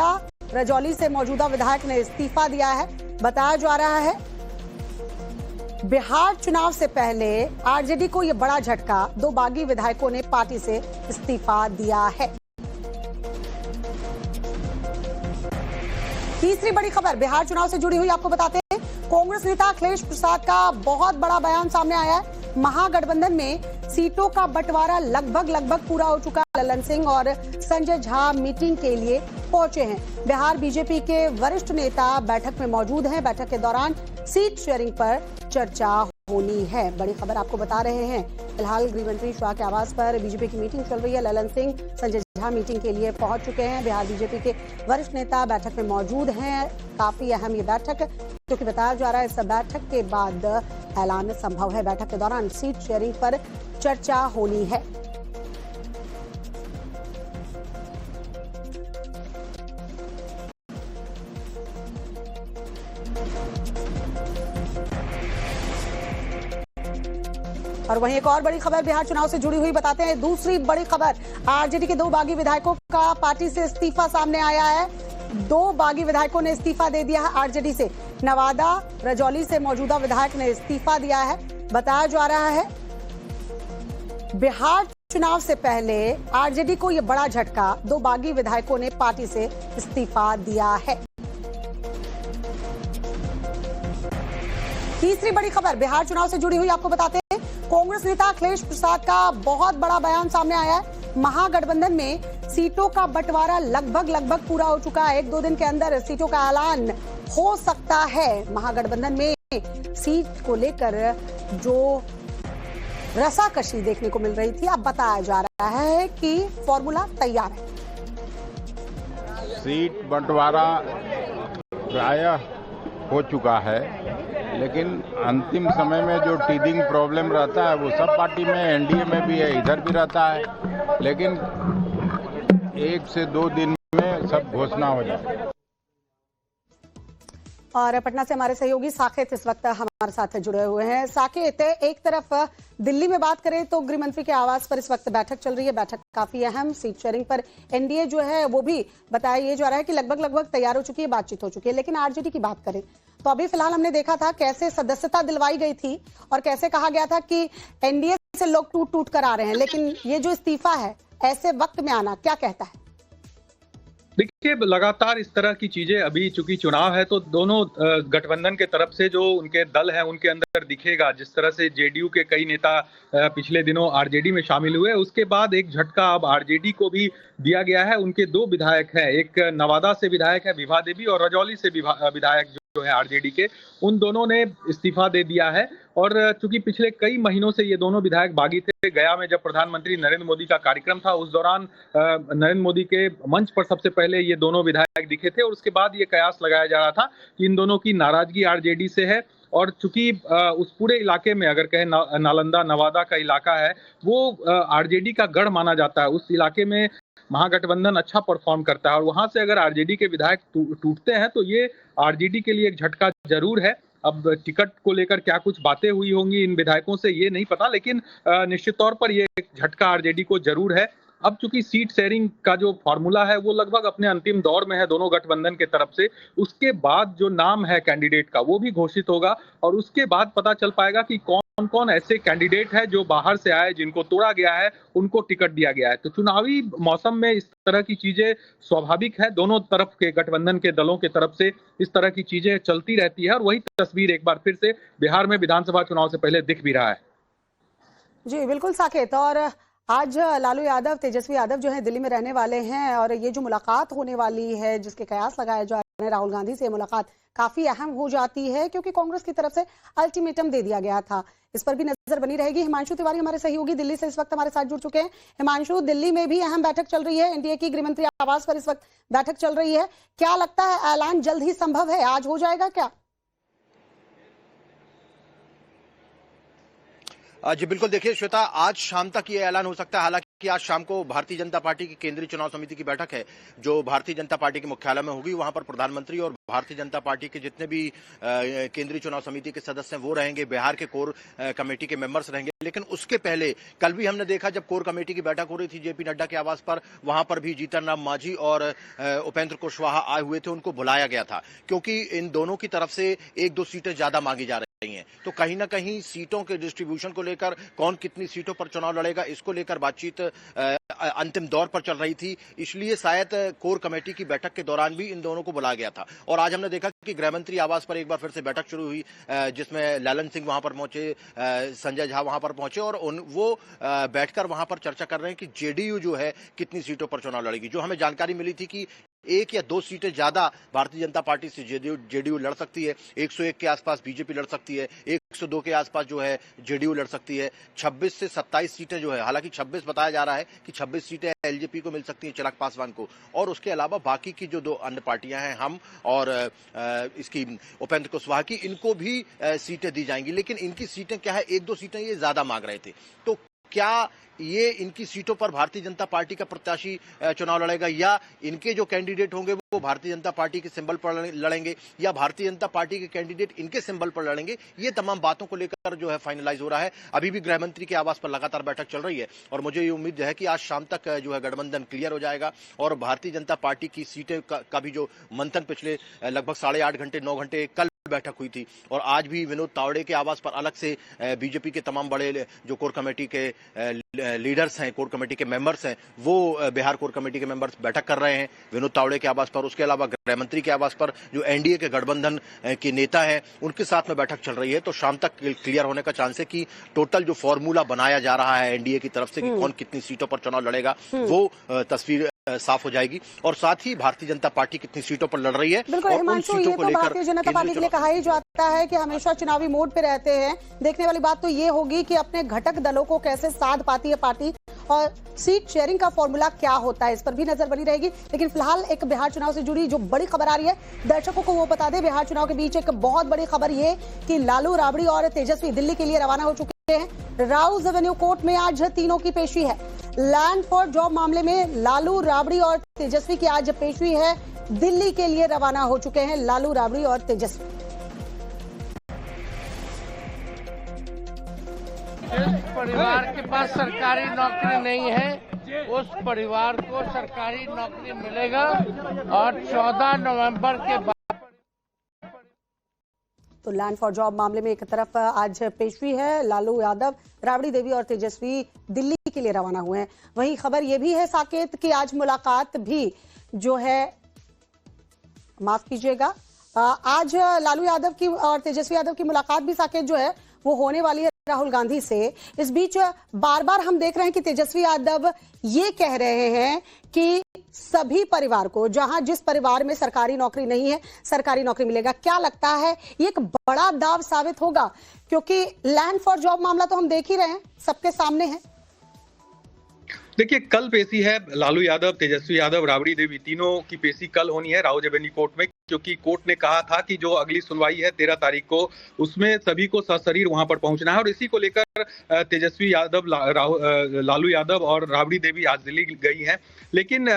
नवादा रजौली से मौजूदा विधायक ने इस्तीफा दिया है। बताया जा रहा है बिहार चुनाव से पहले आरजेडी को यह बड़ा झटका, 2 बागी विधायकों ने पार्टी से इस्तीफा दिया है। तीसरी बड़ी खबर बिहार चुनाव से जुड़ी हुई आपको बताते हैं, कांग्रेस नेता अखिलेश प्रसाद का बहुत बड़ा बयान सामने आया है। महागठबंधन में सीटों का बंटवारा लगभग पूरा हो चुका है। ललन सिंह और संजय झा मीटिंग के लिए पहुंचे हैं। बिहार बीजेपी के वरिष्ठ नेता बैठक में मौजूद हैं। बैठक के दौरान सीट शेयरिंग पर चर्चा होनी है। बड़ी खबर आपको बता रहे हैं। फिलहाल गृह मंत्री शाह के आवास पर बीजेपी की मीटिंग चल रही है। ललन सिंह, संजय झा मीटिंग के लिए पहुंच चुके हैं। बिहार बीजेपी के वरिष्ठ नेता बैठक में मौजूद हैं। काफी अहम ये बैठक, क्योंकि बताया जा रहा है इस बैठक के बाद ऐलान संभव है। बैठक के दौरान सीट शेयरिंग पर चर्चा होनी है। और वहीं एक और बड़ी खबर बिहार चुनाव से जुड़ी हुई बताते हैं। दूसरी बड़ी खबर, आरजेडी के 2 बागी विधायकों का पार्टी से इस्तीफा सामने आया है। 2 बागी विधायकों ने इस्तीफा दे दिया है आरजेडी से। नवादा रजौली से मौजूदा विधायक ने इस्तीफा दिया है। बताया जा रहा है बिहार चुनाव से पहले आरजेडी को यह बड़ा झटका, 2 बागी विधायकों ने पार्टी से इस्तीफा दिया है। तीसरी बड़ी खबर बिहार चुनाव से जुड़ी हुई आपको बताते हैं, कांग्रेस नेता अखिलेश प्रसाद का बहुत बड़ा बयान सामने आया है। महागठबंधन में सीटों का बंटवारा लगभग पूरा हो चुका है। 1-2 दिन के अंदर सीटों का ऐलान हो सकता है। महागठबंधन में सीट को लेकर जो रसाकशी देखने को मिल रही थी, अब बताया जा रहा है कि फॉर्मूला तैयार है। सीट बंटवारा प्रायः हो चुका है, लेकिन अंतिम समय में जो टीदिंग प्रॉब्लम रहता है वो सब पार्टी में, एनडीए में भी है, इधर भी रहता है। लेकिन 1 से 2 दिन में सब घोषणा हो जाए। और पटना से हमारे सहयोगी साकेत इस वक्त हमारे साथ जुड़े हुए हैं। साकेत, एक तरफ दिल्ली में बात करें तो गृह मंत्री के आवास पर इस वक्त बैठक चल रही है। बैठक काफी अहम, सीट शेयरिंग पर एनडीए जो है वो भी बताया ये जा रहा है कि लगभग तैयार हो चुकी है, बातचीत हो चुकी है। लेकिन आरजेडी की बात करें तो अभी फिलहाल हमने देखा था कैसे सदस्यता दिलवाई गई थी और कैसे कहा गया था कि एनडीए से लोग टूट कर आ रहे हैं। लेकिन ये जो इस्तीफा है ऐसे वक्त में आना, क्या कहता है? देखिए, लगातार इस तरह की चीजें, अभी चूंकि चुनाव है तो दोनों गठबंधन के तरफ से जो उनके दल है उनके अंदर दिखेगा। जिस तरह से जेडीयू के कई नेता पिछले दिनों आरजेडी में शामिल हुए, उसके बाद एक झटका अब आरजेडी को भी दिया गया है। उनके 2 विधायक हैं, एक नवादा से विधायक है विभा देवी और रजौली से विधायक जो है आरजेडी के, उन दोनों ने इस्तीफा दे दिया है। और चूंकि पिछले कई महीनों से ये दोनों विधायक बागी थे, गया में जब प्रधानमंत्री नरेंद्र मोदी का कार्यक्रम था उस दौरान नरेंद्र मोदी के मंच पर सबसे पहले ये दोनों विधायक दिखे थे और उसके बाद ये कयास लगाया जा रहा था कि इन दोनों की नाराजगी आरजेडी से है। और चूंकि उस पूरे इलाके में अगर कहें नालंदा नवादा का इलाका है वो आरजेडी का गढ़ माना जाता है। उस इलाके में महागठबंधन अच्छा परफॉर्म करता है और वहां से अगर आरजेडी के विधायक टूटते हैं तो ये आरजेडी के लिए एक झटका जरूर है। अब टिकट को लेकर क्या कुछ बातें हुई होंगी इन विधायकों से ये नहीं पता, लेकिन निश्चित तौर पर ये एक झटका आरजेडी को जरूर है। अब चूंकि सीट शेयरिंग का जो फॉर्मूला है वो लगभग अपने अंतिम दौर में है दोनों गठबंधन के तरफ से, उसके बाद जो नाम है कैंडिडेट का वो भी घोषित होगा और उसके बाद पता चल पाएगा कि कौन कौन ऐसे कैंडिडेट है जो बाहर से आए, जिनको तोड़ा गया है, उनको टिकट दिया गया है। तो चुनावी मौसम में इस तरह की चीजें स्वाभाविक है, दोनों तरफ के गठबंधन के दलों के तरफ से इस तरह की चीजें चलती रहती है और वही तस्वीर एक बार फिर से बिहार में विधानसभा चुनाव से पहले दिख भी रहा है। जी बिल्कुल साकेत, और आज लालू यादव, तेजस्वी यादव जो है दिल्ली में रहने वाले हैं और ये जो मुलाकात होने वाली है जिसके कयास लगाए जा रहे हैं राहुल गांधी से, मुलाकात काफी अहम हो जाती है क्योंकि कांग्रेस की तरफ से अल्टीमेटम दे दिया गया था। इस पर भी नजर बनी रहेगी। हिमांशु तिवारी हमारे सहयोगी दिल्ली से इस वक्त हमारे साथ जुड़ चुके हैं। हिमांशु, दिल्ली में भी अहम बैठक चल रही है, एनडीए की गृह मंत्री आवास पर इस वक्त बैठक चल रही है। क्या लगता है ऐलान जल्द ही संभव है, आज हो जाएगा क्या? जी बिल्कुल, देखिए श्वेता, आज शाम तक ये ऐलान हो सकता है। हालांकि आज शाम को भारतीय जनता पार्टी की केंद्रीय चुनाव समिति की बैठक है जो भारतीय जनता पार्टी के मुख्यालय में होगी। वहां पर प्रधानमंत्री और भारतीय जनता पार्टी के जितने भी केंद्रीय चुनाव समिति के सदस्य हैं वो रहेंगे, बिहार के कोर कमेटी के मेंबर्स रहेंगे। लेकिन उसके पहले कल भी हमने देखा जब कोर कमेटी की बैठक हो रही थी जेपी नड्डा के आवास पर, वहां पर भी जीतन राम मांझी और उपेंद्र कुशवाहा आए हुए थे, उनको बुलाया गया था क्योंकि इन दोनों की तरफ से 1-2 सीटें ज्यादा मांगी जा रही हैं। तो कहीं ना कहीं सीटों के डिस्ट्रीब्यूशन को लेकर, कौन कितनी सीटों पर चुनाव लड़ेगा, इसको लेकर बातचीत अंतिम दौर पर चल रही थी। इसलिए शायद कोर कमेटी की बैठक के दौरान भी इन दोनों को बुलाया गया था। और आज हमने देखा कि गृहमंत्री आवास पर एक बार फिर से बैठक शुरू हुई, जिसमें ललन सिंह वहां पर पहुंचे, संजय झा वहां पर पहुंचे और वो बैठकर वहां पर चर्चा कर रहे हैं कि जेडीयू जो है कितनी सीटों पर चुनाव लड़ेगी। जो हमें जानकारी मिली थी कि 1 या 2 सीटें ज्यादा भारतीय जनता पार्टी से जेडीयू लड़ सकती है, 101 के आसपास बीजेपी लड़ सकती है, 102 के आसपास जो है जेडीयू लड़ सकती है, 26 से 27 सीटें जो है, हालांकि 26 बताया जा रहा है कि 26 सीटें एलजेपी को मिल सकती हैं, चिराग पासवान को, और उसके अलावा बाकी की जो 2 अन्य पार्टियां हैं, हम और इसकी उपेंद्र कुशवाहा की, इनको भी सीटें दी जाएंगी। लेकिन इनकी सीटें क्या है, 1-2 सीटें ये ज्यादा मांग रहे थे। तो क्या ये इनकी सीटों पर भारतीय जनता पार्टी का प्रत्याशी चुनाव लड़ेगा, या इनके जो कैंडिडेट होंगे वो भारतीय जनता पार्टी के सिंबल पर लड़ेंगे, या भारतीय जनता पार्टी के कैंडिडेट इनके सिंबल पर लड़ेंगे, ये तमाम बातों को लेकर जो है फाइनलाइज हो रहा है। अभी भी गृहमंत्री के आवास पर लगातार बैठक चल रही है और मुझे ये उम्मीद है कि आज शाम तक जो है गठबंधन क्लियर हो जाएगा और भारतीय जनता पार्टी की सीटें का भी जो मंथन पिछले लगभग 8.5 घंटे 9 घंटे कल बैठक हुई थी, और आज भी विनोद तावड़े के आवास पर अलग से बीजेपी के तमाम बड़े जो कोर कमेटी के लीडर्स हैं, कोर कमेटी के मेंबर्स हैं, वो बिहार कोर कमेटी के मेंबर्स बैठक कर रहे हैं विनोद तावड़े के आवास पर। उसके अलावा गृहमंत्री के आवास पर जो एनडीए के गठबंधन के नेता हैं, उनके साथ में बैठक चल रही है। तो शाम तक क्लियर होने का चांस है कि टोटल जो फॉर्मूला बनाया जा रहा है एनडीए की तरफ से कि कौन कितनी सीटों पर चुनाव लड़ेगा, वो तस्वीर साफ हो जाएगी, और साथ ही भारतीय जनता पार्टी कितनी सीटों पर लड़ रही है। बिल्कुल हिमांशु, ये तो भारतीय जनता पार्टी के लिए कहा ही जाता है कि हमेशा चुनावी मोड पे रहते हैं। देखने वाली बात तो ये होगी कि अपने घटक दलों को कैसे साध पाती है पार्टी, और सीट शेयरिंग का फॉर्मूला क्या होता है, इस पर भी नजर बनी रहेगी। लेकिन फिलहाल एक बिहार चुनाव से जुड़ी जो बड़ी खबर आ रही है, दर्शकों को वो बता दें। बिहार चुनाव के बीच एक बहुत बड़ी खबर ये कि लालू, राबड़ी और तेजस्वी दिल्ली के लिए रवाना हो चुके हैं। राउज एवेन्यू कोर्ट में आज तीनों की पेशी है। लैंड फॉर जॉब मामले में लालू, राबड़ी और तेजस्वी की आज पेशी है। दिल्ली के लिए रवाना हो चुके हैं लालू, राबड़ी और तेजस्वी। जिस परिवार के पास सरकारी नौकरी नहीं है, उस परिवार को सरकारी नौकरी मिलेगा, और 14 नवंबर के बाद तो लैंड फॉर जॉब मामले में एक तरफ आज पेशवी है, लालू यादव, राबड़ी देवी और तेजस्वी दिल्ली के लिए रवाना हुए हैं। वहीं खबर यह भी है साकेत कि आज मुलाकात भी जो है, माफ कीजिएगा, आज लालू यादव की और तेजस्वी यादव की मुलाकात भी साकेत जो है वो होने वाली है राहुल गांधी से। इस बीच बार बार हम देख रहे हैं कि तेजस्वी यादव ये कह रहे हैं कि सभी परिवार को, जहां जिस परिवार में सरकारी नौकरी नहीं है, सरकारी नौकरी मिलेगा। क्या लगता है ये एक बड़ा दाव साबित होगा, क्योंकि लैंड फॉर जॉब मामला तो हम देख ही रहे हैं, सबके सामने है। देखिए, कल पेशी है लालू यादव, तेजस्वी यादव, राबड़ी देवी, तीनों की पेशी कल होनी है राउज एवेन्यू कोर्ट में, क्योंकि कोर्ट ने कहा था कि जो अगली सुनवाई है 13 तारीख को, उसमें सभी को सशरीर वहां पर पहुंचना है। और इसी को लेकर तेजस्वी यादव, लालू यादव और राबड़ी देवी आज दिल्ली गई हैं। लेकिन